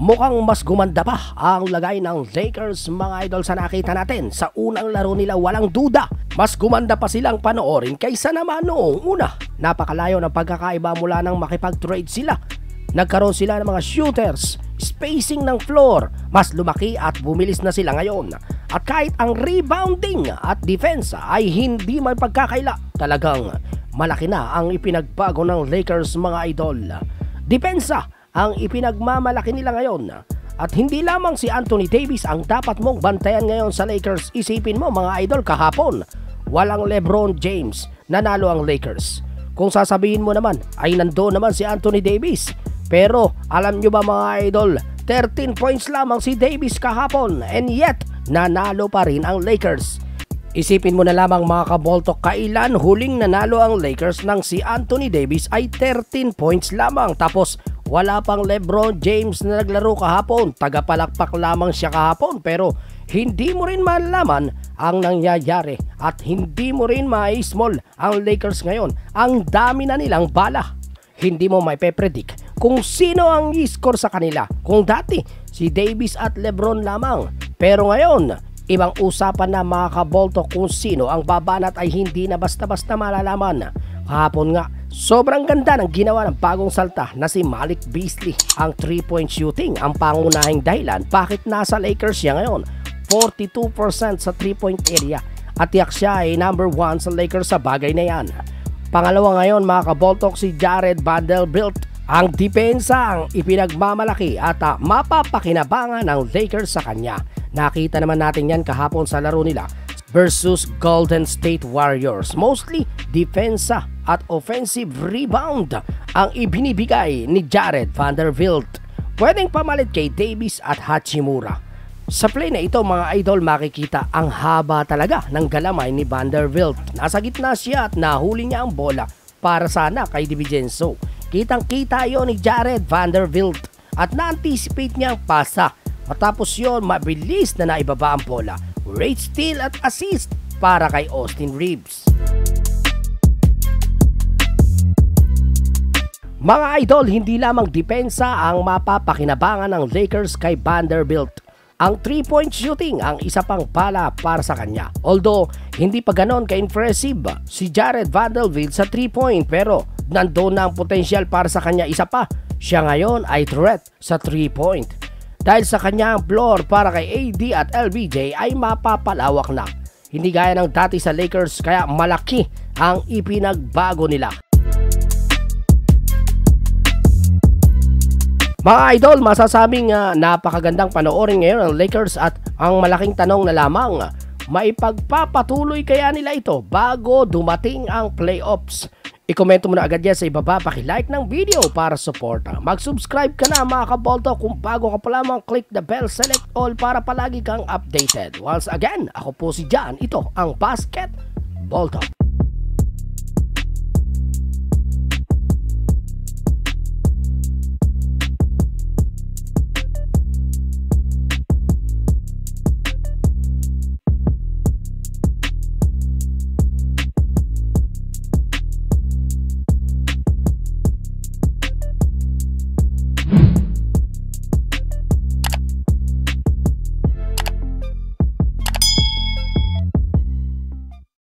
Mukhang mas gumanda pa ang lagay ng Lakers mga idol sa nakita natin. Sa unang laro nila walang duda, mas gumanda pa silang panoorin kaysa naman noong una. Napakalayo ng pagkakaiba mula nang makipag-trade sila. Nagkaroon sila ng mga shooters, spacing ng floor, mas lumaki at bumilis na sila ngayon. At kahit ang rebounding at defense ay hindi may pagkakaila, talagang malaki na ang ipinagbago ng Lakers mga idol. Depensa ang ipinagmamalaki nila ngayon. At hindi lamang si Anthony Davis ang dapat mong bantayan ngayon sa Lakers. Isipin mo mga idol, kahapon walang LeBron James, nanalo ang Lakers. Kung sasabihin mo naman ay nandoon naman si Anthony Davis, pero alam nyo ba mga idol, 13 points lamang si Davis kahapon, and yet nanalo pa rin ang Lakers. Isipin mo na lamang mga kaboltok, kailan huling nanalo ang Lakers nang si Anthony Davis ay 13 points lamang, tapos wala pang LeBron James na naglaro kahapon. Tagapalakpak lamang siya kahapon, pero hindi mo rin malalaman ang nangyayari at hindi mo rin ma-small ang Lakers ngayon. Ang dami na nilang bala. Hindi mo maipe-predict kung sino ang i-score sa kanila. Kung dati si Davis at LeBron lamang, pero ngayon ibang usapan na mga kabolto kung sino ang babanat ay hindi na basta-basta malalaman. Kahapon nga, sobrang ganda ng ginawa ng bagong salta na si Malik Beasley. Ang 3-point shooting ang pangunahing dahilan bakit nasa Lakers siya ngayon. 42% sa 3-point area at tiyak siya ay number 1 sa Lakers sa bagay na yan. Pangalawa ngayon mga kaboltok, si Jared Vanderbilt. Ang depensa ang ipinagmamalaki at mapapakinabangan ng Lakers sa kanya. Nakita naman natin yan kahapon sa laro nila versus Golden State Warriors. Mostly depensa at offensive rebound ang ibinibigay ni Jared Vanderbilt. Pwedeng pamalit kay Davis at Hachimura. Sa play na ito mga idol, makikita ang haba talaga ng galamay ni Vanderbilt. Nasa gitna siya at nahuli niya ang bola para sana kay DiVincenzo. Kitang-kita yon ni Jared Vanderbilt at na-anticipate niya ang pasa. Matapos yon, mabilis na naibaba ang bola. Great steal at assist para kay Austin Reeves. Mga idol, hindi lamang depensa ang mapapakinabangan ng Lakers kay Vanderbilt. Ang 3-point shooting ang isa pang bala para sa kanya. Although hindi pa ganon ka-impressive si Jared Vanderbilt sa 3-point, pero nandoon na ang potensyal para sa kanya isa pa. Siya ngayon ay threat sa 3-point. Dahil sa kanyang floor para kay AD at LBJ ay mapapalawak na. Hindi gaya ng dati sa Lakers, kaya malaki ang ipinagbago nila. Mga idol, masasabing napakagandang panoorin ngayon ang Lakers at ang malaking tanong na lamang, maipagpapatuloy kaya nila ito bago dumating ang playoffs? I-komento mo na agad yan sa ibaba, paki-like ng video para suporta. Mag-subscribe ka na mga kabolto, kung bago ka pa lamang, click the bell, select all para palagi kang updated. Once again, ako po si Jan, ito ang Basketball Talk.